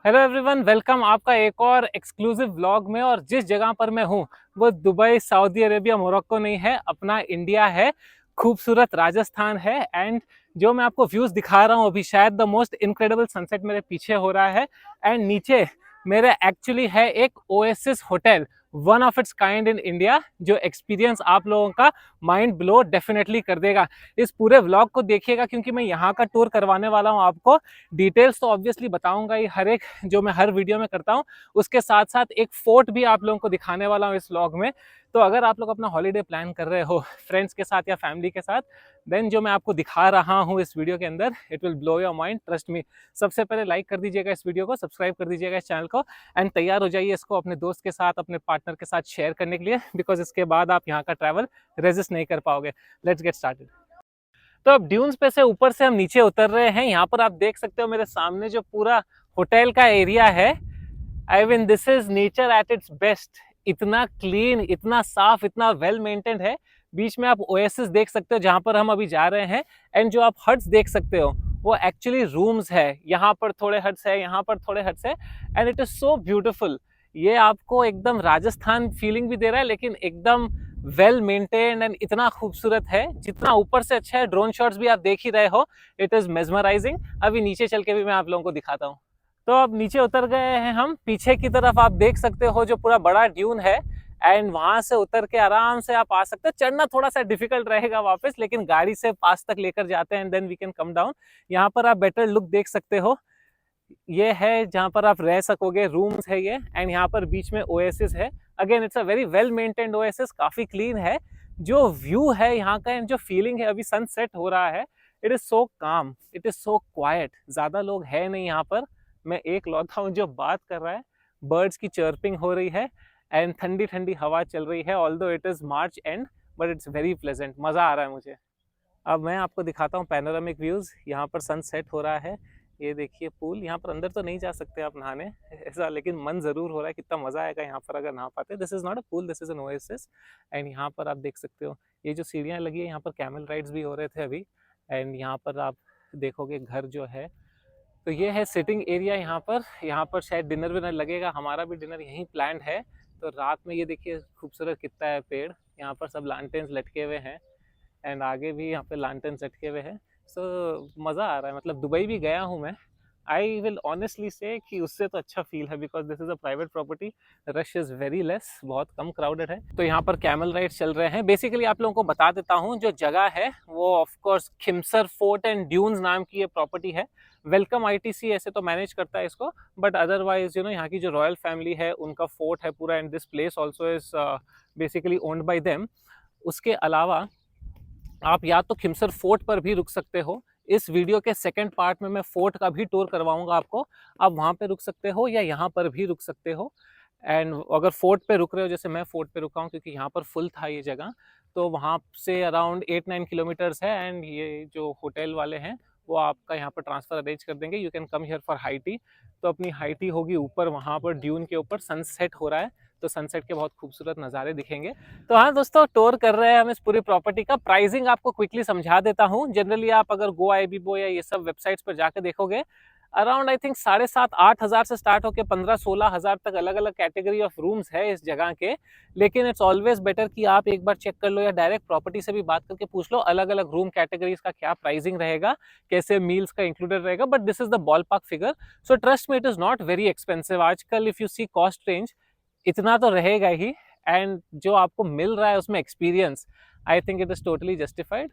Hello everyone, welcome आपका एक और एक्सक्लूसिव व्लॉग में। और जिस जगह पर मैं हूँ वो दुबई, सऊदी अरेबिया, मोरक्को नहीं है, अपना इंडिया है, खूबसूरत राजस्थान है। एंड जो मैं आपको व्यूज दिखा रहा हूँ अभी, शायद द मोस्ट इनक्रेडिबल सनसेट मेरे पीछे हो रहा है। एंड नीचे मेरे एक्चुअली है एक oasis hotel, one of its kind in India, जो एक्सपीरियंस आप लोगों का माइंड ब्लो डेफिनेटली कर देगा। इस पूरे व्लॉग को देखिएगा क्योंकि मैं यहाँ का टूर करवाने वाला हूँ आपको। डिटेल्स तो ऑब्वियसली बताऊंगा ही, हर एक जो मैं हर वीडियो में करता हूँ। उसके साथ साथ एक फोर्ट भी आप लोगों को दिखाने वाला हूँ इस व्लॉग में। तो अगर आप लोग अपना हॉलीडे प्लान कर रहे हो फ्रेंड्स के साथ या फैमिली के साथ, देन जो मैं आपको दिखा रहा हूँ इस वीडियो के अंदर, it will blow your mind, trust me. सबसे पहले लाइक कर दीजिएगा इस वीडियो को, सब्सक्राइब कर दीजिएगा इस चैनल को, एंड तैयार हो जाइए इसको अपने दोस्त के साथ, अपने पार्टनर के साथ शेयर करने के लिए, बिकॉज इसके बाद आप यहाँ का ट्रैवल रेजिस्ट नहीं कर पाओगे। Let's get started. तो अब ड्यून्स पे से ऊपर से हम नीचे उतर रहे हैं। यहाँ पर आप देख सकते हो मेरे सामने जो पूरा होटल का एरिया है, I mean this is nature at its best. इतना क्लीन, इतना साफ, इतना वेल मेंटेन्ड है। बीच में आप ओएसिस देख सकते हो जहां पर हम अभी जा रहे हैं। एंड जो आप हट्स देख सकते हो वो एक्चुअली रूम्स है। यहाँ पर थोड़े हट्स है, यहाँ पर थोड़े हट्स है, and it is so beautiful. ये आपको एकदम राजस्थान फीलिंग भी दे रहा है, लेकिन एकदम वेल मेंटेन्ड एंड इतना खूबसूरत है। जितना ऊपर से अच्छा है, ड्रोन शॉट्स भी आप देख ही रहे हो, इट इज मेस्मराइजिंग। अभी नीचे चल के भी मैं आप लोगों को दिखाता हूँ। तो अब नीचे उतर गए हैं हम। पीछे की तरफ आप देख सकते हो जो पूरा बड़ा ड्यून है, एंड वहां से उतर के आराम से आप आ सकते हो। चढ़ना थोड़ा सा डिफिकल्ट रहेगा वापस, लेकिन गाड़ी से पास तक लेकर जाते हैं and then we can come down. यहाँ पर आप बेटर लुक देख सकते हो, ये है जहाँ पर आप रह सकोगे, रूम्स है ये। एंड यहाँ पर बीच में ओएसिस है। Again it's a very well maintained oasis, काफी क्लीन है। जो व्यू है यहाँ का एंड जो फीलिंग है, अभी सनसेट हो रहा है, इट इज सो काम, इट इज सो क्वाइट। ज्यादा लोग है नहीं यहाँ पर, मैं एक लौता हूँ जो बात कर रहा है। बर्ड्स की चर्पिंग हो रही है एंड ठंडी ठंडी हवा चल रही है। Although it is March and, but it's very pleasant, मजा आ रहा है मुझे। अब मैं आपको दिखाता हूँ पैनोरामिक व्यूज। यहाँ पर सनसेट हो रहा है, ये देखिए पूल। यहाँ पर अंदर तो नहीं जा सकते आप नहाने ऐसा, लेकिन मन जरूर हो रहा है कितना मजा आएगा यहाँ पर अगर नहा पाते। This is not a pool, this is an oasis. And यहाँ पर आप देख सकते हो ये जो सीढ़ियाँ लगी है, यहाँ पर कैमल राइड्स भी हो रहे थे अभी। एंड यहाँ पर आप देखोगे घर जो है, तो ये है सिटिंग एरिया यहाँ पर। यहाँ पर शायद डिनर विनर लगेगा, हमारा भी डिनर यहीं प्लान्ड है। तो रात में ये देखिए खूबसूरत कितना है पेड़, यहाँ पर सब लालटेन्स लटके हुए हैं, एंड आगे भी यहाँ पे लालटेन्स लटके हुए हैं। सो मज़ा आ रहा है। मतलब दुबई भी गया हूँ मैं, आई विल ऑनेस्टली से कि उससे तो अच्छा फील है, because this is a private property, rush is very less, बहुत कम क्राउडेड है। तो यहाँ पर कैमल राइड्स चल रहे हैं। बेसिकली आप लोगों को बता देता हूँ, जो जगह है वो of course Khimsar fort and dunes नाम की ये प्रॉपर्टी है। वेलकम आईटीसी ऐसे तो मैनेज करता है इसको, बट अदरवाइज यहाँ की जो रॉयल फैमिली है उनका फोर्ट है पूरा, and this place also is basically owned by them. उसके अलावा आप या तो खिमसर फोर्ट पर भी रुक सकते हो। इस वीडियो के सेकंड पार्ट में मैं फोर्ट का भी टूर करवाऊंगा आपको। आप वहां पे रुक सकते हो या यहाँ पर भी रुक सकते हो। एंड अगर फोर्ट पे रुक रहे हो, जैसे मैं फोर्ट पे रुका हूँ क्योंकि यहाँ पर फुल था ये जगह, तो वहाँ से अराउंड 8-9 किलोमीटर्स है। एंड ये जो होटल वाले हैं वो आपका यहाँ पर ट्रांसफर अरेंज कर देंगे। You can come here for high tea. तो अपनी हाई टी होगी ऊपर, वहाँ पर ड्यून के ऊपर सनसेट हो रहा है, तो सनसेट के बहुत खूबसूरत नज़ारे दिखेंगे। तो हाँ दोस्तों, टूर कर रहे हैं हम इस पूरी प्रॉपर्टी का। प्राइसिंग आपको क्विकली समझा देता हूँ। जनरली आप अगर गो आईबीबो या ये सब वेबसाइट्स पर जाकर देखोगे, अराउंड आई थिंक 7,500-8 हज़ार से स्टार्ट होकर 15-16 हज़ार तक अलग अलग कैटेगरी ऑफ रूम्स है इस जगह के। लेकिन इट्स ऑलवेज बेटर कि आप एक बार चेक कर लो या डायरेक्ट प्रॉपर्टी से भी बात करके पूछ लो अलग अलग रूम कैटेगरीज का क्या प्राइसिंग रहेगा, कैसे मील्स का इंक्लूडेड रहेगा। But this is the ballpark figure, so trust me, it is not very expensive. आजकल if you see cost range, इतना तो रहेगा ही, एंड जो आपको मिल रहा है उसमें experience, I think it is totally justified.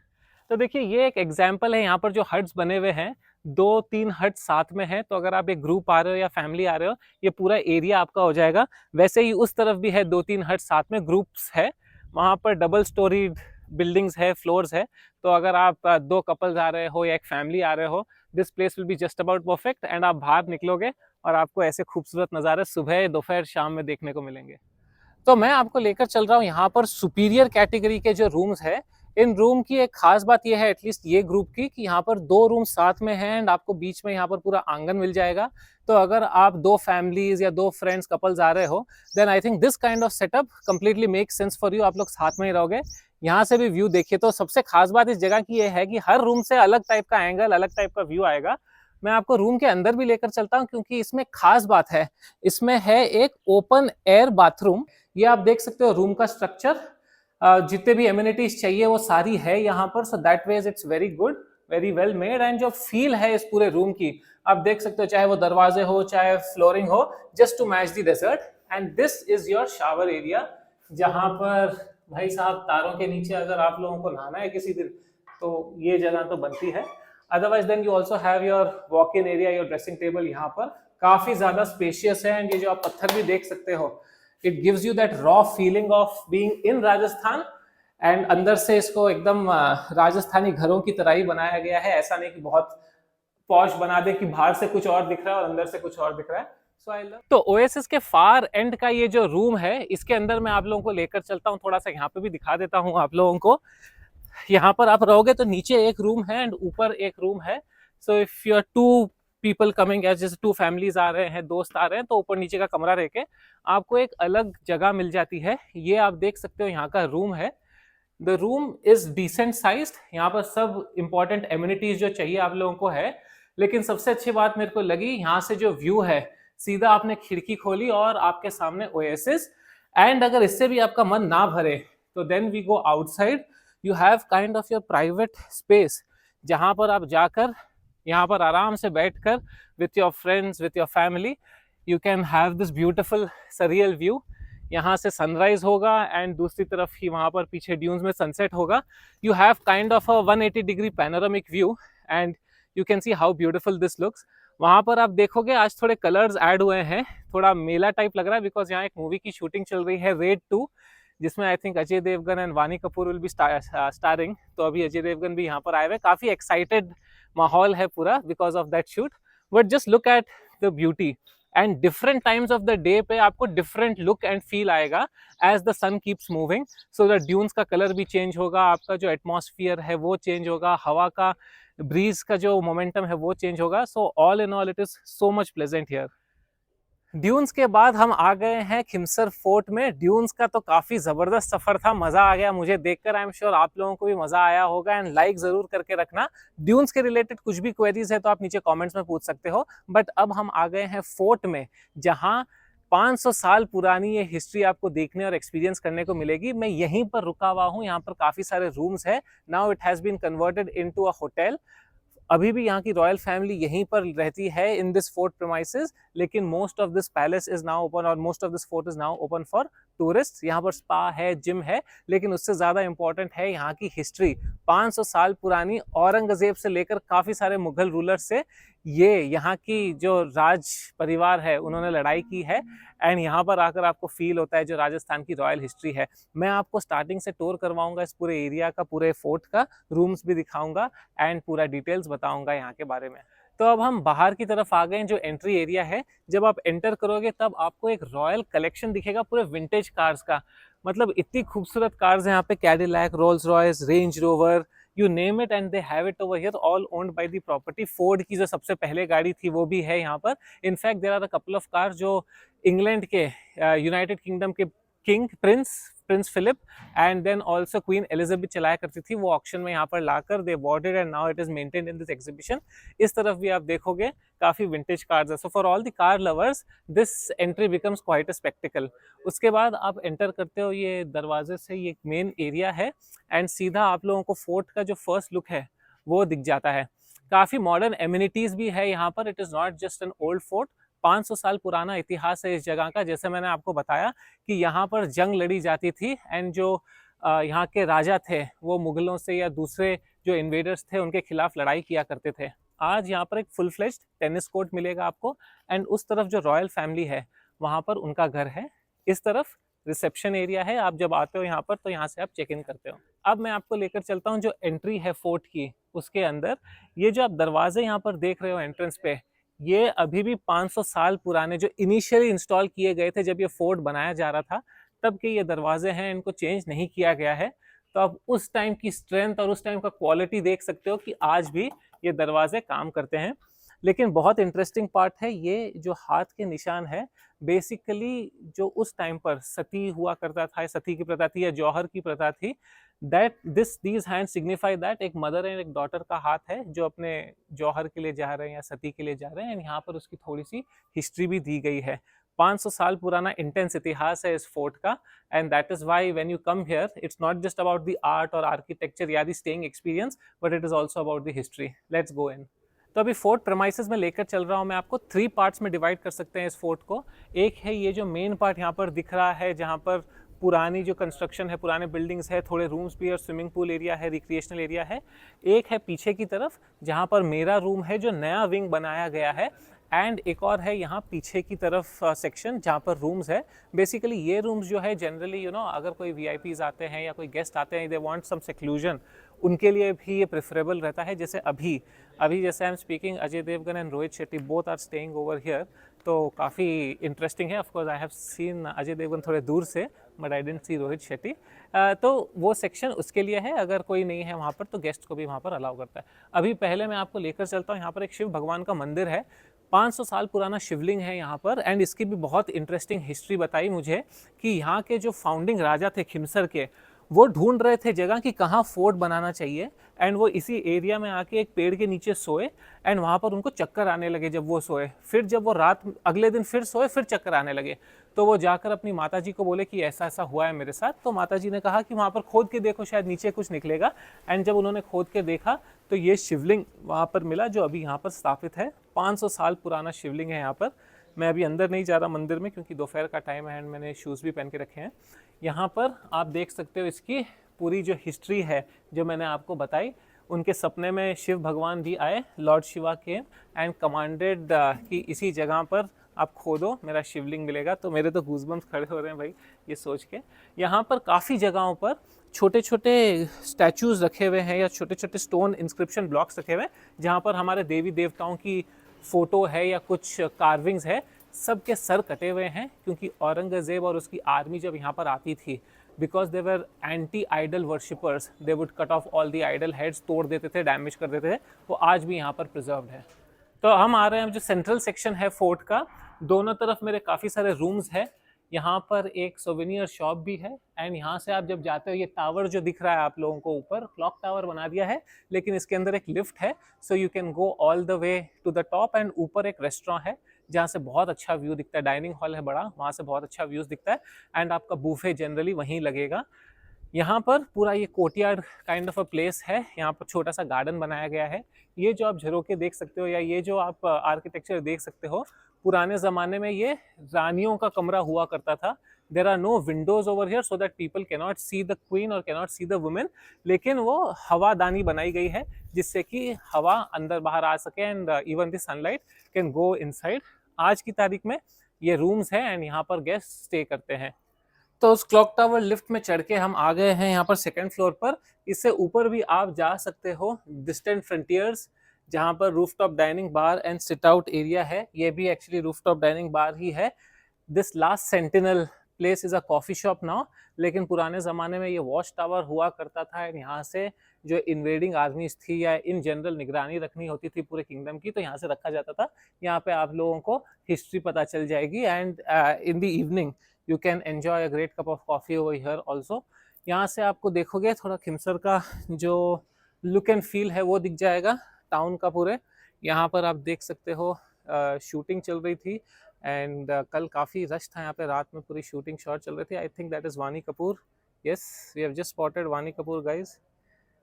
तो देखिए ये एक एग्जाम्पल है, यहाँ पर जो हट्स बने हुए हैं 2-3 हट साथ में है। तो अगर आप एक ग्रुप आ रहे हो या फैमिली आ रहे हो, ये पूरा एरिया आपका हो जाएगा। वैसे ही उस तरफ भी है 2-3 हट साथ में, ग्रुप्स है वहाँ पर, डबल स्टोरीड बिल्डिंग्स है, फ्लोर्स है। तो अगर आप 2 कपल्स आ रहे हो या एक फैमिली आ रहे हो, this place will be just about perfect. And आप बाहर निकलोगे और आपको ऐसे खूबसूरत नज़ारे सुबह, दोपहर, शाम में देखने को मिलेंगे। तो मैं आपको लेकर चल रहा हूँ यहाँ पर सुपीरियर कैटेगरी के जो रूम्स है। इन रूम की एक खास बात यह है, एटलीस्ट ये ग्रुप की, कि यहाँ पर 2 रूम साथ में हैं एंड आपको बीच में यहाँ पर पूरा आंगन मिल जाएगा। तो अगर आप 2 फैमिलीज या 2 फ्रेंड्स, कपल्स आ रहे हो, then I think this kind of setup completely make sense for you. आप लोग साथ में ही रहोगे। यहाँ से भी व्यू देखिए। तो सबसे खास बात इस जगह की ये है कि हर रूम से अलग टाइप का एंगल, अलग टाइप का व्यू आएगा। मैं आपको रूम के अंदर भी लेकर चलता हूँ क्योंकि इसमें खास बात है, इसमें है एक ओपन एयर बाथरूम। ये आप देख सकते हो रूम का स्ट्रक्चर, जितने भी एमिनिटीज चाहिए वो सारी है यहाँ पर, so that ways it's very good, very well made. And जो फील है इस पूरे रूम की आप देख सकते हो, चाहे वो दरवाजे हो चाहे फ्लोरिंग हो, just to match the desert. And this is your shower area, जहां पर भाई साहब तारों के नीचे अगर आप लोगों को नहाना है किसी दिन तो ये जगह तो बनती है। Otherwise then you also have your walk in area, your dressing table यहाँ पर काफी ज्यादा स्पेशियस है। एंड ये जो आप पत्थर भी देख सकते हो, it gives you that raw feeling of being in Rajasthan. And अंदर से इसको एकदम राजस्थानी घरों की तरह ही बनाया गया है, ऐसा नहीं कि बहुत पॉश बना दे कि बाहर से कुछ और दिख रहा है और अंदर से कुछ और दिख रहा है। तो ओएसिस के फार एंड का ये जो रूम है, इसके अंदर मैं आप लोगों को लेकर चलता हूँ, थोड़ा सा यहाँ पे भी दिखा देता हूँ आप लोगों को। यहाँ पर आप रहोगे तो नीचे एक रूम है एंड ऊपर एक रूम है। So if you are two people coming, जैसे टू फैमिलीज आ रहे हैं, दोस्त आ रहे हैं, तो ऊपर नीचे का कमरा रह के आपको एक अलग जगह मिल जाती है। ये आप देख सकते हो यहाँ का रूम है। The room is decent sized, यहाँ पर सब इंपॉर्टेंट एमिनिटीज जो चाहिए आप लोगों को है। लेकिन सबसे अच्छी बात मेरे को लगी, यहाँ से जो व्यू है, सीधा आपने खिड़की खोली और आपके सामने ओएसिस। एंड अगर इससे भी आपका मन ना भरे तो then we go outside, you have kind of your private space, जहां पर आप जाकर यहाँ पर आराम से बैठकर with your friends, with your family, you can have this beautiful surreal view. यहाँ से सनराइज होगा एंड दूसरी तरफ ही वहां पर पीछे ड्यून्स में सनसेट होगा। You have kind of a 180 degree panoramic view and you can see how beautiful this looks. वहां पर आप देखोगे आज थोड़े कलर्स ऐड हुए हैं, थोड़ा मेला टाइप लग रहा है, बिकॉज यहाँ एक मूवी की शूटिंग चल रही है, रेड 2, जिसमें I think Ajay Devgn and Vaani Kapoor will be starring. तो अभी अजय देवगन भी यहाँ पर आए हुए, काफी एक्साइटेड माहौल है पूरा because of that shoot. But just look at the beauty and different times of the day पे आपको डिफरेंट लुक एंड फील आएगा as the sun keeps moving. So the dunes का कलर भी चेंज होगा, आपका जो एटमॉस्फियर है वो चेंज होगा, हवा का ब्रीज का जो मोमेंटम है वो चेंज होगा। So all in all it is so much pleasant here. Dunes के बाद हम आ गए हैं खिमसर फोर्ट में। ड्यून्स का तो काफी जबरदस्त सफर था, मजा आ गया मुझे देखकर, आई एम श्योर आप लोगों को भी मजा आया होगा। एंड लाइक जरूर करके रखना। ड्यून्स के रिलेटेड कुछ भी क्वेरीज है तो आप नीचे कमेंट्स में पूछ सकते हो। बट अब हम आ गए हैं फोर्ट में, जहां 500 साल पुरानी ये हिस्ट्री आपको देखने और एक्सपीरियंस करने को मिलेगी। मैं यहीं पर रुका हुआ हूँ, यहाँ पर काफी सारे रूम्स है। Now it has been converted into a hotel. अभी भी यहाँ की रॉयल फैमिली यहीं पर रहती है इन दिस फोर्ट प्रीमाइसेस, लेकिन most of this palace is now open और most of this fort is now open for tourist. यहाँ पर स्पा है, जिम है, लेकिन उससे ज्यादा इंपॉर्टेंट है यहाँ की हिस्ट्री। 500 साल पुरानी, औरंगजेब से लेकर काफी सारे मुगल रूलर्स से ये यहाँ की जो राज परिवार है उन्होंने लड़ाई की है। एंड यहाँ पर आकर आपको फील होता है जो राजस्थान की रॉयल हिस्ट्री है। मैं आपको स्टार्टिंग से टूर करवाऊंगा इस पूरे एरिया का, पूरे फोर्ट का, रूम्स भी दिखाऊंगा एंड पूरा डिटेल्स बताऊंगा यहाँ के बारे में। तो अब हम बाहर की तरफ आ गए, जो एंट्री एरिया है। जब आप एंटर करोगे तब आपको एक रॉयल कलेक्शन दिखेगा पूरे विंटेज कार्स का। मतलब इतनी खूबसूरत कार्स हैं यहाँ पे, Cadillac, Rolls Royce, range rover, you name it and they have it over here, all owned by the property. Ford की जो सबसे पहले गाड़ी थी वो भी है यहाँ पर। In fact there are a couple of cars जो इंग्लैंड के, यूनाइटेड किंगडम के king Prince Philip and then also Queen Elizabeth चलाया करती थी, वो ऑक्शन में यहाँ पर लाकर they bought it and now it is maintained in this exhibition. इस तरफ भी आप देखोगे काफी विंटेज कार्स है। So for all the car lovers this entry becomes quite a spectacle. उसके बाद आप एंटर करते हो ये दरवाजे से, ये मेन एरिया है एंड सीधा आप लोगों को फोर्ट का जो फर्स्ट लुक है वो दिख जाता है। काफी मॉडर्न एमिनिटीज भी है यहाँ पर। It is not just an old fort, 500 साल पुराना इतिहास है इस जगह का। जैसे मैंने आपको बताया कि यहाँ पर जंग लड़ी जाती थी एंड जो यहाँ के राजा थे वो मुगलों से या दूसरे जो इन्वेडर्स थे उनके खिलाफ लड़ाई किया करते थे। आज यहाँ पर एक फुल फ्लेज्ड टेनिस कोर्ट मिलेगा आपको एंड उस तरफ जो रॉयल फैमिली है वहाँ पर उनका घर है। इस तरफ रिसेप्शन एरिया है, आप जब आते हो यहाँ पर तो यहाँ से आप चेक इन करते हो। अब मैं आपको लेकर चलता हूँ जो एंट्री है फोर्ट की, उसके अंदर। ये जो आप दरवाजे यहाँ पर देख रहे हो एंट्रेंस पे, ये अभी भी 500 साल पुराने जो इनिशियली इंस्टॉल किए गए थे जब ये फोर्ट बनाया जा रहा था तब के ये दरवाजे हैं, इनको चेंज नहीं किया गया है। तो आप उस टाइम की स्ट्रेंथ और उस टाइम का क्वालिटी देख सकते हो कि आज भी ये दरवाजे काम करते हैं। लेकिन बहुत इंटरेस्टिंग पार्ट है ये जो हाथ के निशान है, बेसिकली जो उस टाइम पर सती हुआ करता था, सती की प्रथा थी या जौहर की प्रथा थी, that these hand signify that एक मदर एंड एक डॉटर का हाथ है जो अपने जौहर के लिए जा रहे हैं या सती के लिए जा रहे हैं, एंड यहाँ पर उसकी थोड़ी सी हिस्ट्री भी दी गई है। 500 साल पुराना इंटेंस इतिहास है इस फोर्ट का, and that is why when you come here it's not just about the art और आर्किटेक्चर या the staying experience, but it is also about the history. Let's go in. तो अभी फोर्ट प्रमाइसेस में लेकर चल रहा हूँ मैं आपको। 3 पार्ट्स में डिवाइड कर सकते हैं इस फोर्ट को। एक है ये जो मेन पार्ट यहाँ पर दिख रहा है, जहाँ पर पुरानी जो कंस्ट्रक्शन है, पुराने बिल्डिंग्स है, थोड़े रूम्स भी और स्विमिंग पूल एरिया है, रिक्रिएशनल एरिया है। एक है पीछे की तरफ जहाँ पर मेरा रूम है जो नया विंग बनाया गया है, एंड एक और है यहाँ पीछे की तरफ सेक्शन जहाँ पर रूम्स है। बेसिकली ये रूम्स जो है जनरली अगर कोई वीआईपीज आते हैं या कोई गेस्ट आते हैं, दे वांट सम सेक्लूजन, उनके लिए भी ये प्रेफरेबल रहता है। जैसे अभी जैसे I am speaking, Ajay Devgn and Rohit Shetty both are staying over here, तो काफ़ी इंटरेस्टिंग है। Of course I have seen Ajay Devgn थोड़े दूर से, but I didn't see Rohit Shetty. तो वो सेक्शन उसके लिए है, अगर कोई नहीं है वहाँ पर तो गेस्ट को भी वहाँ पर अलाउ करता है। अभी पहले मैं आपको लेकर चलता हूँ, यहाँ पर एक शिव भगवान का मंदिर है, 500 साल पुराना शिवलिंग है यहाँ पर, एंड इसकी भी बहुत इंटरेस्टिंग हिस्ट्री बताई मुझे कि यहाँ के जो फाउंडिंग राजा थे खिमसर के, वो ढूंढ रहे थे जगह कि कहाँ फोर्ट बनाना चाहिए, एंड वो इसी एरिया में आके एक पेड़ के नीचे सोए, एंड वहाँ पर उनको चक्कर आने लगे जब वो सोए। फिर जब वो रात अगले दिन फिर सोए, फिर चक्कर आने लगे, तो वो जाकर अपनी माताजी को बोले कि ऐसा ऐसा हुआ है मेरे साथ। तो माताजी ने कहा कि वहाँ पर खोद के देखो, शायद नीचे कुछ निकलेगा। एंड जब उन्होंने खोद के देखा तो ये शिवलिंग वहाँ पर मिला जो अभी यहाँ पर स्थापित है। 500 साल पुराना शिवलिंग है यहाँ पर। मैं अभी अंदर नहीं जा रहा मंदिर में क्योंकि दोपहर का टाइम है, एंड मैंने शूज़ भी पहन के रखे हैं। यहाँ पर आप देख सकते हो इसकी पूरी जो हिस्ट्री है जो मैंने आपको बताई। उनके सपने में शिव भगवान भी आए, लॉर्ड शिवा के, एंड कमांडेड कि इसी जगह पर आप खोदो, मेरा शिवलिंग मिलेगा। तो मेरे तो गूज़बम्स खड़े हो रहे हैं भाई ये सोच के। यहाँ पर काफ़ी जगहों पर छोटे छोटे स्टैचूज़ रखे हुए हैं या छोटे छोटे स्टोन इंस्क्रिप्शन ब्लॉक्स रखे हुए हैं, जहाँ पर हमारे देवी देवताओं की फ़ोटो है या कुछ कार्विंग्स है। सबके सर कटे हुए हैं क्योंकि औरंगजेब और उसकी आर्मी जब यहाँ पर आती थी, because they were anti idol worshippers, they would cut off all the idol heads, तोड़ देते थे, डैमेज कर देते थे। वो आज भी यहाँ पर प्रिजर्व्ड है। तो हम आ रहे हैं जो सेंट्रल सेक्शन है फोर्ट का, दोनों तरफ मेरे काफ़ी सारे रूम्स हैं। यहाँ पर एक सोवेनियर शॉप भी है, एंड यहाँ से आप जब जाते हो, ये टावर जो दिख रहा है आप लोगों को ऊपर, क्लॉक टावर बना दिया है, लेकिन इसके अंदर एक लिफ्ट है, so you can go all the way to the top. And ऊपर एक रेस्टोरेंट है जहाँ से बहुत अच्छा व्यू दिखता है, डाइनिंग हॉल है बड़ा, वहाँ से बहुत अच्छा व्यूज दिखता है, एंड आपका बूफे जनरली वहीं लगेगा। यहाँ पर पूरा ये courtyard kind of a place है, यहाँ पर छोटा सा गार्डन बनाया गया है। ये जो आप झरोके देख सकते हो या ये जो आप आर्किटेक्चर देख सकते हो, पुराने ज़माने में ये रानियों का कमरा हुआ करता था। There are no windows over here so that people cannot see the queen और कैनॉट सी द वुमेन, लेकिन वो हवादानी बनाई गई है जिससे कि हवा अंदर बाहर आ सके, and even the sunlight can go inside. आज की तारीख में ये रूम्स हैं एंड यहाँ पर गेस्ट स्टे करते हैं। तो उस क्लॉक टावर लिफ्ट में चढ़ के हम आ गए हैं यहाँ पर सेकंड फ्लोर पर। इससे ऊपर भी आप जा सकते हो, डिस्टेंट फ्रंटियर्स, जहाँ पर rooftop dining bar and sit out area है। ये भी एक्चुअली रूफटॉप डाइनिंग बार ही है। This last sentinel place is a coffee shop now, लेकिन पुराने ज़माने में ये वॉच टावर हुआ करता था, एंड यहाँ से जो इन्वेडिंग आर्मीज थी या इन जनरल निगरानी रखनी होती थी पूरे किंगडम की, तो यहाँ से रखा जाता था। यहाँ पे आप लोगों को हिस्ट्री पता चल जाएगी, and in the evening you can enjoy a great cup of coffee over here also. यहाँ से आपको देखोगे थोड़ा खिमसर का जो लुक एंड फील है वो दिख जाएगा टाउन का पूरे। यहाँ पर आप देख सकते हो शूटिंग चल रही थी, एंड कल काफ़ी रश था यहाँ पे, रात में पूरी शूटिंग शॉट चल रही थी। I think that is Vaani Kapoor. Yes, we have just spotted Vaani Kapoor guys,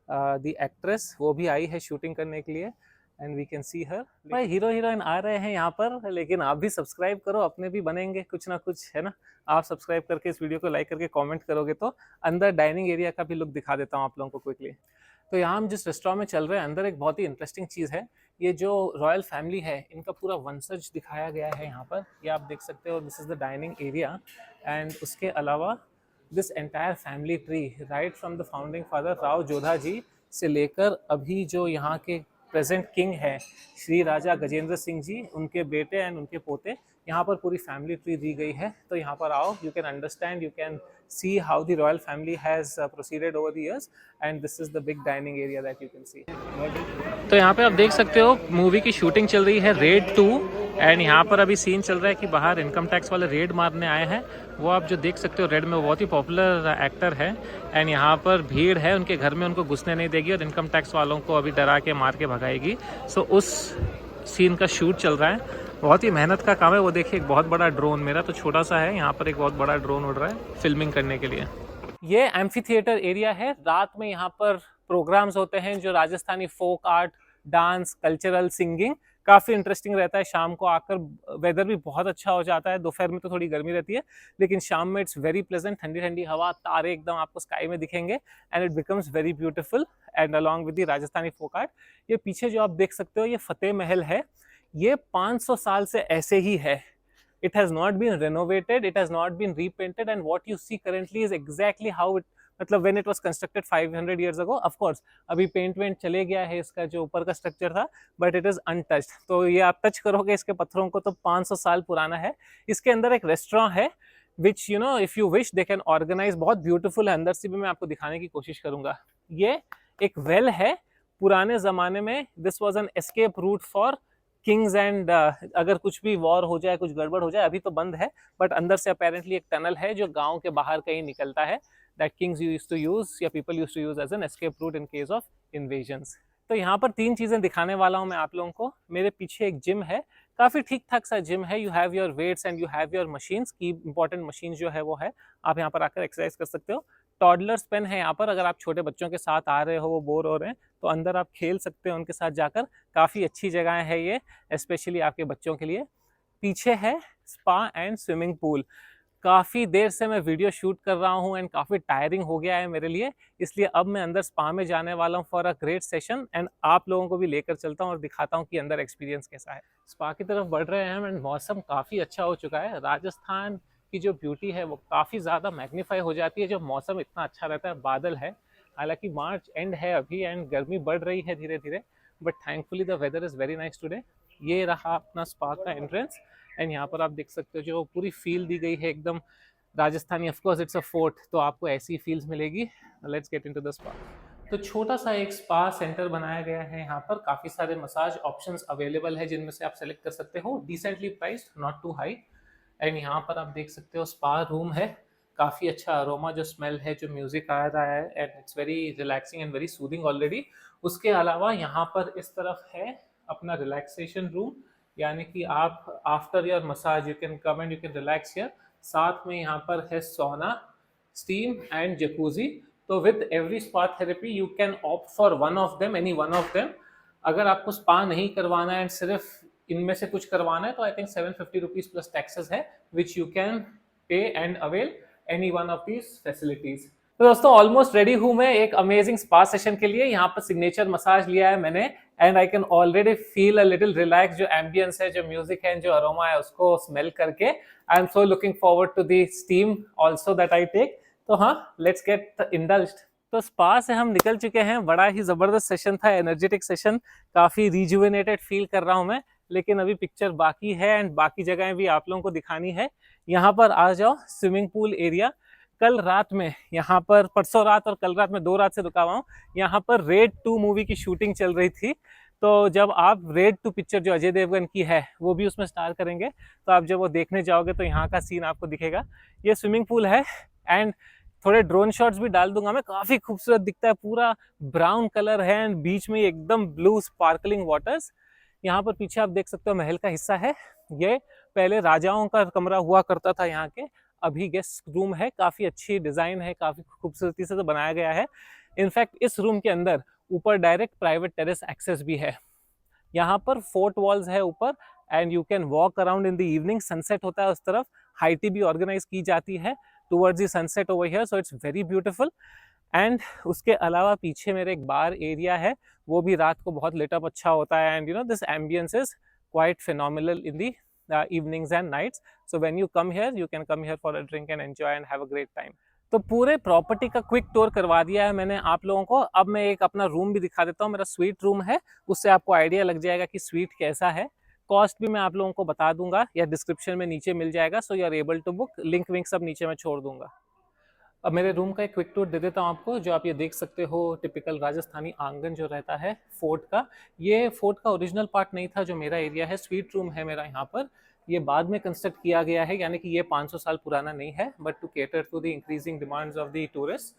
the actress. वो भी आई है शूटिंग करने के लिए, एंड वी कैन सी हर। भाई हीरो हीरोइन आ रहे हैं यहाँ पर, लेकिन आप भी सब्सक्राइब करो, अपने भी बनेंगे कुछ ना कुछ, है ना। आप सब्सक्राइब करके इस वीडियो को लाइक करके कमेंट करोगे तो अंदर डाइनिंग एरिया का भी लुक दिखा देता हूँ आप लोगों को क्विकली। तो यहाँ हम जिस रेस्टोरेंट में चल रहे हैं, अंदर एक बहुत ही इंटरेस्टिंग चीज़ है। ये जो रॉयल फैमिली है, इनका पूरा वंशज दिखाया गया है यहाँ पर, ये आप देख सकते हो। This is the dining area, and उसके अलावा this entire family tree, right from the founding father Rao Jodha ji से लेकर अभी जो यहाँ के प्रेजेंट किंग है श्री राजा गजेंद्र सिंह जी, उनके बेटे एंड उनके पोते, यहाँ पर पूरी फैमिली ट्री दी गई है, तो यहाँ पर आओ, you can understand, you can see how the royal family has proceeded over the years, and this is the big dining area that you can see. तो यहाँ पे आप देख सकते हो मूवी की शूटिंग चल रही है रेड 2, एंड यहाँ पर अभी सीन चल रहा है कि बाहर इनकम टैक्स वाले रेड मारने आए हैं। वो आप जो देख सकते हो रेड में, वो बहुत ही पॉपुलर एक्टर है, एंड यहाँ पर भीड़ है, उनके घर में उनको घुसने नहीं देगी और इनकम टैक्स वालों को अभी डरा के मार के भगाएगी। सो उस सीन का शूट चल रहा है, बहुत ही मेहनत का काम है। वो देखिए एक बहुत बड़ा ड्रोन, मेरा तो छोटा सा है, यहाँ पर एक बहुत बड़ा ड्रोन उड़ रहा है फिल्मिंग करने के लिए। ये एम्फी थिएटर एरिया है, रात में यहाँ पर प्रोग्राम्स होते हैं जो Rajasthani folk art, dance, cultural, singing, काफ़ी इंटरेस्टिंग रहता है। शाम को आकर वेदर भी बहुत अच्छा हो जाता है, दोपहर में तो थोड़ी गर्मी रहती है, लेकिन शाम में इट्स वेरी प्लेजेंट, ठंडी ठंडी हवा, तारे एकदम आपको स्काई में दिखेंगे, and it becomes very beautiful and along with the Rajasthani folk art. ये पीछे जो आप देख सकते हो ये फतेह महल है, ये 500 साल से ऐसे ही है। It has not been renovated, it has not been repainted, and what you see currently is exactly how it, मतलब when it was constructed 500 years ago. Of course अभी पेंट वेंट चले गया है, इसका जो ऊपर का स्ट्रक्चर था, बट इट इज अनटच्ड। तो ये आप टच करोगे इसके पत्थरों को तो 500 साल पुराना है। इसके अंदर एक रेस्टोरेंट है which you know if you wish they can organise, बहुत ब्यूटीफुल है, अंदर से भी मैं आपको दिखाने की कोशिश करूंगा। ये एक वेल है, पुराने जमाने में this was an escape root for Kings and अगर कुछ भी वॉर हो जाए, कुछ गड़बड़ हो जाए, अभी तो बंद है, बट अंदर से अपेरेंटली एक टनल है जो गांव के बाहर कहीं निकलता है, that kings used to use या people used to use as an escape route in case of invasions. तो यहाँ पर 3 चीजें दिखाने वाला हूँ मैं आप लोगों को। मेरे पीछे एक जिम है, काफी ठीक ठाक सा जिम है, you have your weights and you have your machines की इंपॉर्टेंट मशीन जो है वो है, आप यहाँ पर आकर एक्सरसाइज कर सकते हो। टॉडलर्स पेन है यहाँ पर, अगर आप छोटे बच्चों के साथ आ रहे हो, वो बोर हो रहे हैं, तो अंदर आप खेल सकते हो उनके साथ जाकर, काफ़ी अच्छी जगह है ये, स्पेशली आपके बच्चों के लिए। पीछे है स्पा एंड स्विमिंग पूल। काफ़ी देर से मैं वीडियो शूट कर रहा हूँ एंड काफ़ी टायरिंग हो गया है मेरे लिए, इसलिए अब मैं अंदर स्पा में जाने वाला हूँ for a great session, and आप लोगों को भी लेकर चलता हूँ और दिखाता हूँ कि अंदर एक्सपीरियंस कैसा है। स्पा की तरफ बढ़ रहे हैं एंड मौसम काफ़ी अच्छा हो चुका है। राजस्थान की जो ब्यूटी है वो काफ़ी ज़्यादा मैग्नीफाई हो जाती है जब मौसम इतना अच्छा रहता है, बादल है, हालांकि मार्च एंड है अभी एंड गर्मी बढ़ रही है धीरे धीरे, but thankfully the weather is very nice today. ये रहा अपना स्पा का एंट्रेंस, एंड यहाँ पर आप देख सकते हो जो पूरी फील दी गई है एकदम Rajasthani, of course it's a fort, तो आपको ऐसी फील्स मिलेगी। Let's get into the spa. तो छोटा सा एक स्पा सेंटर बनाया गया है, यहाँ पर काफ़ी सारे मसाज ऑप्शंस अवेलेबल है जिनमें से आप सेलेक्ट कर सकते हो, decently priced, not too high. And यहाँ पर आप देख सकते हो स्पा रूम है, काफ़ी अच्छा अरोमा जो स्मेल है, जो म्यूजिक आ रहा है, and it's very relaxing and very soothing already. उसके अलावा यहाँ पर इस तरफ है अपना रिलैक्सेशन रूम, यानी कि आप after your massage you can come and you can relax here. साथ में यहाँ पर है सोना, स्टीम एंड जकूजी। तो with every spa therapy you can opt for one of them, any one of them. अगर आपको स्पा नहीं करवाना है एंड सिर्फ इनमें से कुछ करवाना है तो I think 750 rupees plus taxes है, which you can pay and avail any one of these facilities. तो दोस्तों ऑलमोस्ट रेडी हूं मैं एक अमेजिंग स्पा सेशन के लिए। यहाँ पर सिग्नेचर मसाज लिया है मैंने and I can already feel a little relax. जो एम्बियंस है, जो म्यूजिक है, जो अरोमा है, उसको स्मेल करके I am so looking forward to the steam also that I take. तो हाँ, लेट्स गेट इंडल्ज्ड। तो स्पा से हम निकल चुके हैं, बड़ा ही जबरदस्त सेशन था, एनर्जेटिक सेशन, काफी रिजुवेनेटेड फील कर रहा हूं मैं, लेकिन अभी पिक्चर बाकी है एंड बाकी जगहें भी आप लोगों को दिखानी है। यहाँ पर आ जाओ, स्विमिंग पूल एरिया। कल रात में यहाँ पर, परसों रात और कल रात में 2 रात से रुका हुआ हूँ, यहाँ पर रेड 2 मूवी की शूटिंग चल रही थी। तो जब आप रेड 2 पिक्चर जो अजय देवगन की है वो भी उसमें स्टार करेंगे, तो आप जब वो देखने जाओगे तो यहाँ का सीन आपको दिखेगा। ये स्विमिंग पूल है एंड थोड़े ड्रोन शॉट्स भी डाल दूंगा मैं, काफी खूबसूरत दिखता है, पूरा ब्राउन कलर है एंड बीच में एकदम ब्लू स्पार्कलिंग वाटर्स। यहाँ पर पीछे आप देख सकते हो महल का हिस्सा है, ये पहले राजाओं का कमरा हुआ करता था यहाँ के, अभी गेस्ट रूम है, काफी अच्छी डिजाइन है, काफी खूबसूरती से तो बनाया गया है। इनफैक्ट इस रूम के अंदर ऊपर डायरेक्ट प्राइवेट टेरेस एक्सेस भी है। यहाँ पर फोर्ट वॉल्स है ऊपर and you can walk around in the evening, sunset होता है उस तरफ, हाई टी भी ऑर्गेनाइज की जाती है towards the sunset over here, so it's very beautiful. And उसके अलावा पीछे मेरे एक बार एरिया है, वो भी रात को बहुत लिटअप अच्छा होता है and you know this ambience is quite phenomenal in the evenings and nights. So when you come here, you can come here for a drink and enjoy and have a great time. तो पूरे property का quick tour करवा दिया है मैंने आप लोगों को। अब मैं एक अपना रूम भी दिखा देता हूँ, मेरा स्वीट रूम है, उससे आपको आइडिया लग जाएगा कि स्वीट कैसा है। कॉस्ट भी मैं आप लोगों को बता दूंगा या डिस्क्रिप्शन में नीचे मिल जाएगा, so you are able to book. Link विंक सब नीचे मैं छोड़ दूंगा। अब मेरे रूम का एक क्विक टूर दे देता हूँ आपको। जो आप ये देख सकते हो टिपिकल राजस्थानी आंगन जो रहता है फोर्ट का, ये फोर्ट का ओरिजिनल पार्ट नहीं था जो मेरा एरिया है। स्वीट रूम है मेरा यहाँ पर, ये बाद में कंस्ट्रक्ट किया गया है, यानी कि ये 500 साल पुराना नहीं है, but to cater to the increasing demands of the tourist.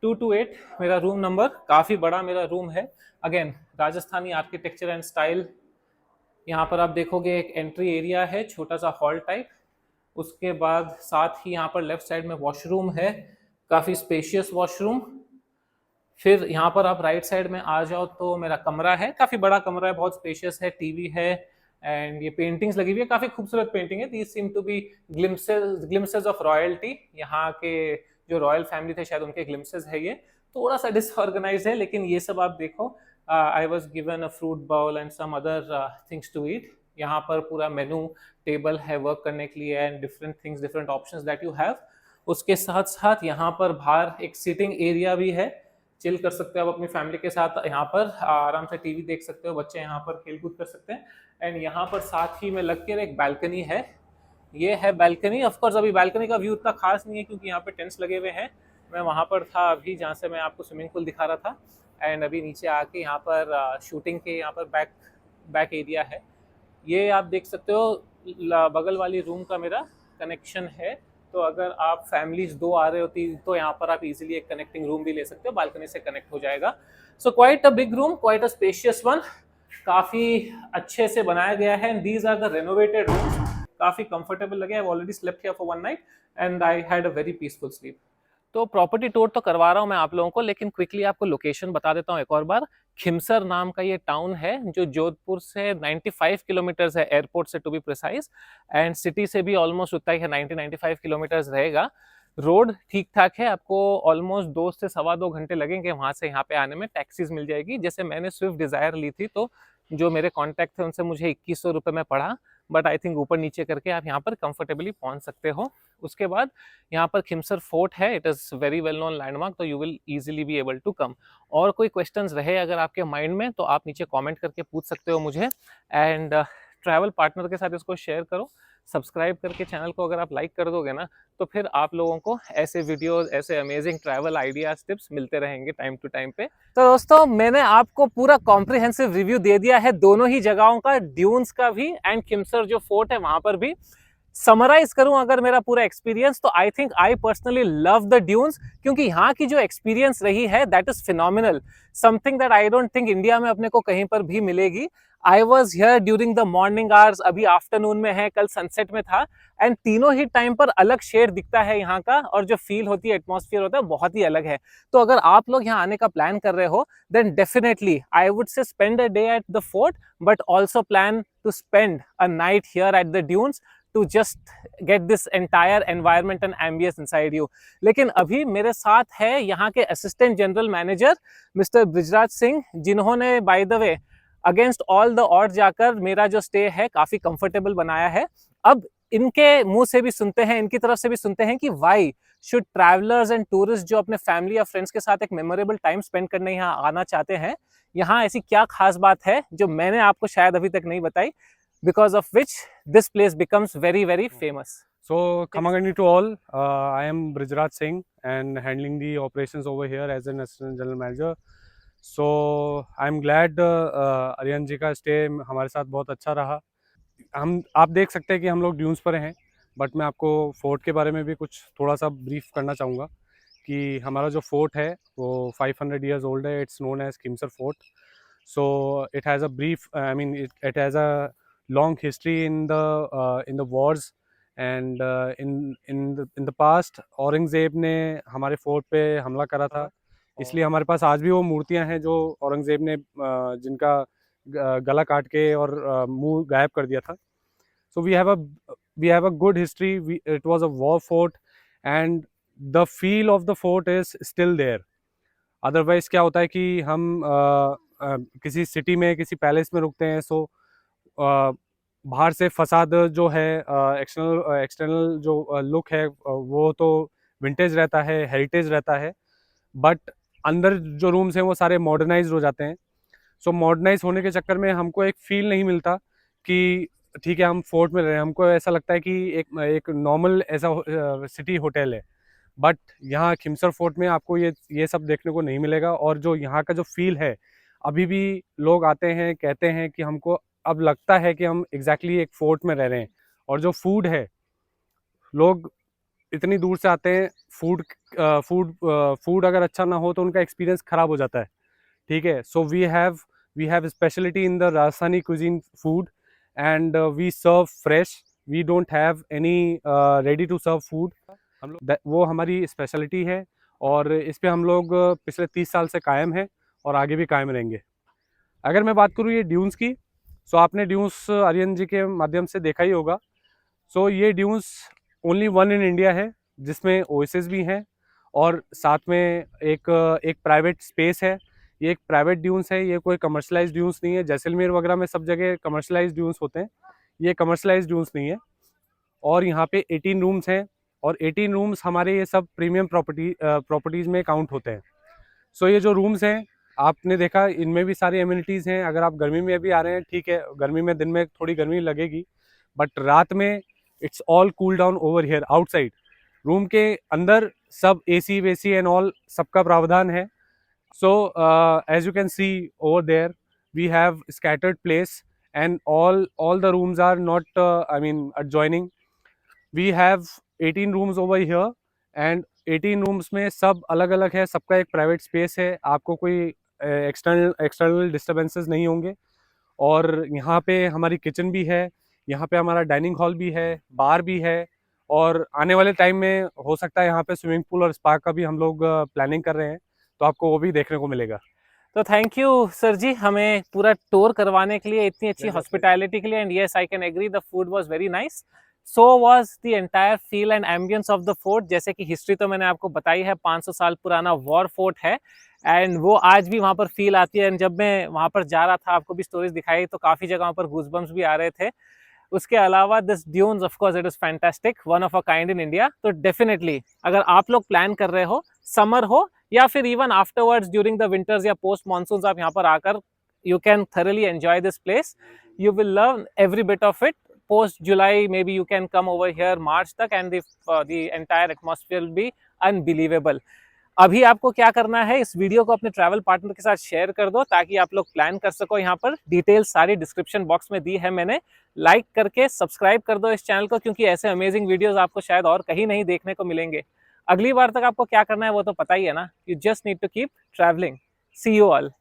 228 मेरा रूम नंबर, काफ़ी बड़ा मेरा रूम है। Again Rajasthani architecture and style. यहाँ पर आप देखोगे एक एंट्री एरिया है, छोटा सा हॉल टाइप। उसके बाद साथ ही यहाँ पर लेफ्ट साइड में वॉशरूम है, काफ़ी स्पेशियस वॉशरूम। फिर यहाँ पर आप राइट साइड में आ जाओ तो मेरा कमरा है, काफ़ी बड़ा कमरा है, बहुत स्पेशियस है, टीवी है एंड ये पेंटिंग्स लगी हुई है, काफ़ी खूबसूरत पेंटिंग है। These seem to be glimpses of royalty. यहाँ के जो रॉयल फैमिली थे शायद उनके ग्लिम्सेस है ये। थोड़ा सा डिसऑर्गेनाइज है, लेकिन ये सब आप देखो। I was given a fruit bowl and some other things to eat. यहाँ पर पूरा मेनू टेबल है वर्क करने के लिए and different things, different options that you have. उसके साथ साथ यहाँ पर बाहर एक सिटिंग एरिया भी है, चिल कर सकते हो आप अपनी फैमिली के साथ। यहाँ पर आराम से टीवी देख सकते हो, बच्चे यहाँ पर खेल कूद कर सकते हैं। एंड यहाँ पर साथ ही में लग के एक बालकनी है, ये है बालकनी। ऑफ कोर्स अभी बालकनी का व्यू उतना खास नहीं है क्योंकि यहाँ पे टेंट्स लगे हुए हैं। मैं वहाँ पर था अभी जहाँ से मैं आपको स्विमिंग पूल दिखा रहा था, एंड अभी नीचे आके यहाँ पर शूटिंग के यहाँ पर बैक एरिया है। ये आप देख सकते हो बगल वाली रूम का मेरा कनेक्शन है, तो अगर आप फैमिलीज 2 आ रहे होती तो यहाँ पर आप इजीली एक कनेक्टिंग रूम भी ले सकते हो, बालकनी से कनेक्ट हो जाएगा। So quite a big room, quite a spacious one, काफ़ी अच्छे से बनाया गया है। And these are the renovated rooms, काफ़ी कंफर्टेबल लगे। I already slept here for 1 night and I had a very peaceful sleep. तो प्रॉपर्टी टूर तो करवा रहा हूँ मैं आप लोगों को, लेकिन क्विकली आपको लोकेशन बता देता हूँ एक और बार। खिमसर नाम का ये टाउन है जो जोधपुर से 95 किलोमीटर्स है, एयरपोर्ट से to be precise, and city से भी ऑलमोस्ट उतना ही है, 90-95 किलोमीटर्स रहेगा। रोड ठीक ठाक है, आपको ऑलमोस्ट 2 से सवा 2 घंटे लगेंगे वहां से यहाँ पे आने में। टैक्सीज मिल जाएगी, जैसे मैंने स्विफ्ट डिजायर ली थी तो जो मेरे कॉन्टैक्ट थे उनसे मुझे 2100 रुपये में पड़ा, बट आई थिंक ऊपर नीचे करके आप यहाँ पर कंफर्टेबली पहुंच सकते हो। उसके बाद यहाँ पर खिमसर फोर्ट है, it is very well known landmark, तो you will easily be able to come. और कोई क्वेश्चंस रहे अगर आपके माइंड में तो आप नीचे कमेंट करके पूछ सकते हो मुझे। एंड ट्रैवल पार्टनर के साथ इसको शेयर करो, सब्सक्राइब करके चैनल को अगर आप लाइक कर दोगे ना तो फिर आप लोगों को ऐसे वीडियोस, ऐसे अमेजिंग ट्रैवल आइडियाज, टिप्स मिलते रहेंगे टाइम टू टाइम पे। तो दोस्तों मैंने आपको पूरा कॉम्प्रिहेंसिव रिव्यू दे दिया है दोनों ही जगहों का, ड्यून्स का भी एंड खिमसर जो फोर्ट है वहां पर भी। समराइज करूं अगर मेरा पूरा एक्सपीरियंस, तो I think I personally love the dunes, क्योंकि यहाँ की जो एक्सपीरियंस रही है that is phenomenal, something that I don't think India में अपने को कहीं पर भी मिलेगी। I was here during the morning hours, अभी आफ्टरनून में है, कल सनसेट में था, एंड तीनों ही टाइम पर अलग शेड दिखता है यहाँ का, और जो फील होती है, एटमॉस्फेयर होता है, बहुत ही अलग है। तो अगर आप लोग यहाँ आने का प्लान कर रहे हो then definitely I would say spend a day at the fort, but also plan to spend a night here at the dunes to just get this entire environment and ambience inside you। लेकिन अभी मेरे साथ है यहाँ के assistant general manager mister Brijraj Singh, जिन्होंने by the way against all the odd जाकर मेरा जो स्टे है काफी कंफर्टेबल बनाया है। अब इनके मुंह से भी सुनते हैं, इनकी तरफ से भी सुनते हैं कि why should travellers and tourist जो अपने फैमिली या फ्रेंड्स के साथ एक मेमोरेबल टाइम स्पेंड करने यहाँ आना चाहते हैं, यहाँ ऐसी क्या खास बात है जो मैंने आपको शायद अभी तक नहीं बताई, because of which this place becomes very very famous। So Khamagandi to all, I am Brijraj Singh and handling the operations over here as an assistant general manager। So I am glad Aryan जी का stay हमारे साथ बहुत अच्छा रहा। आप देख सकते हैं कि हम लोग ड्यून्स पर हैं, बट मैं आपको फोर्ट के बारे में भी कुछ थोड़ा सा ब्रीफ करना चाहूँगा कि हमारा जो फोर्ट है वो 500 ईयर्स ओल्ड है। It's known as Khimsar fort. So it has a brief, I mean it has a long history in the wars and in the past Aurangzeb ने हमारे फोर्ट पे हमला करा था, इसलिए हमारे पास आज भी वो मूर्तियां हैं जो औरंगज़ेब ने जिनका गला काट के और मुंह गायब कर दिया था। So we have a good history। It was a war fort and the feel of the fort is still there। Otherwise क्या होता है कि हम किसी सिटी में, किसी पैलेस में रुकते हैं, सो बाहर से फसाद जो है, एक्सटर्नल जो लुक है वो तो विंटेज रहता है, हेरिटेज रहता है, बट अंदर जो रूम्स हैं वो सारे मॉडर्नाइज हो जाते हैं। सो मॉडर्नाइज होने के चक्कर में हमको एक फील नहीं मिलता कि ठीक है हम फोर्ट में रह रहे हैं, हमको ऐसा लगता है कि एक नॉर्मल ऐसा सिटी होटल है, बट यहाँ खिमसर फोर्ट में आपको ये सब देखने को नहीं मिलेगा। और जो यहाँ का जो फील है, अभी भी लोग आते हैं कहते हैं कि हमको अब लगता है कि हम एग्जैक्टली एक फोर्ट में रह रहे हैं। और जो फूड है, लोग इतनी दूर से आते हैं, फूड अगर अच्छा ना हो तो उनका एक्सपीरियंस खराब हो जाता है, ठीक है। So we have speciality in the Rajasthani cuisine food, and we serve fresh, we don't have any ready to serve food. हम लोग वो हमारी स्पेशलिटी है, और इस पे हम लोग पिछले 30 साल से कायम हैं और आगे भी कायम रहेंगे। अगर मैं बात करूँ ये ड्यून्स की, सो आपने ड्यून्स आर्यन जी के माध्यम से देखा ही होगा। सो ये dunes only one in India है, जिसमें ओएसिस भी हैं और साथ में एक प्राइवेट स्पेस है। ये एक प्राइवेट ड्यून्स है, ये कोई कमर्शलाइज्ड ड्यून्स नहीं है। जैसलमेर वगैरह में सब जगह कमर्शलाइज्ड ड्यून्स होते हैं, ये कमर्शलाइज्ड ड्यून्स नहीं है। और यहाँ पे 18 रूम्स हैं, और 18 रूम्स हमारे ये सब प्रीमियम प्रॉपर्टीज़ में काउंट होते हैं। सो ये जो रूम्स हैं, आपने देखा इनमें भी सारी एमिनिटीज़ हैं। अगर आप गर्मी में भी आ रहे हैं, ठीक है, गर्मी में दिन में थोड़ी गर्मी लगेगी, बट रात में it's all cool down over here outside. Room के अंदर सब एसी वेसी एंड ऑल सबका प्रावधान है। So as you can see over there we have scattered place, and all the rooms are not adjoining. We have 18 rooms over here, and 18 rooms में सब अलग अलग है, सबका एक प्राइवेट स्पेस है। आपको कोई एक्सटर्नल डिस्टर्बेंसेस नहीं होंगे। और यहाँ पे हमारी किचन भी है, यहाँ पे हमारा डाइनिंग हॉल भी है, बार भी है, और आने वाले टाइम में हो सकता है यहाँ पे स्विमिंग पूल और स्पा का भी हम लोग प्लानिंग कर रहे हैं, तो आपको वो भी देखने को मिलेगा। तो थैंक यू सर जी, हमें पूरा टूर करवाने के लिए, इतनी अच्छी हॉस्पिटैलिटी के लिए। And yes, I can agree, the food was very nice. So was the entire feel and ambience of the fort. जैसे कि हिस्ट्री तो मैंने आपको बताई है, 500 साल पुराना वॉर फोर्ट है, एंड वो आज भी वहाँ पर फील आती है। एंड जब मैं वहाँ पर जा रहा था, आपको भी स्टोरीज दिखाई, तो काफ़ी जगहों पर गूजबम्स भी आ रहे थे। उसके अलावा this dunes, of course it is fantastic, one of a kind in India. तो डेफिनेटली अगर आप लोग प्लान कर रहे हो, समर हो या फिर even afterwards during the winters या पोस्ट मानसून, आप यहाँ पर आकर you can thoroughly enjoy this place. You will love every bit of it. Post July maybe you can come over here March तक, and the entire atmosphere will be unbelievable. अभी आपको क्या करना है, इस वीडियो को अपने ट्रैवल पार्टनर के साथ शेयर कर दो, ताकि आप लोग प्लान कर सको। यहाँ पर डिटेल्स सारी डिस्क्रिप्शन बॉक्स में दी है मैंने। लाइक करके सब्सक्राइब कर दो इस चैनल को, क्योंकि ऐसे अमेजिंग वीडियोस आपको शायद और कहीं नहीं देखने को मिलेंगे। अगली बार तक आपको क्या करना है वो तो पता ही है ना। You just need to keep travelling. See you all.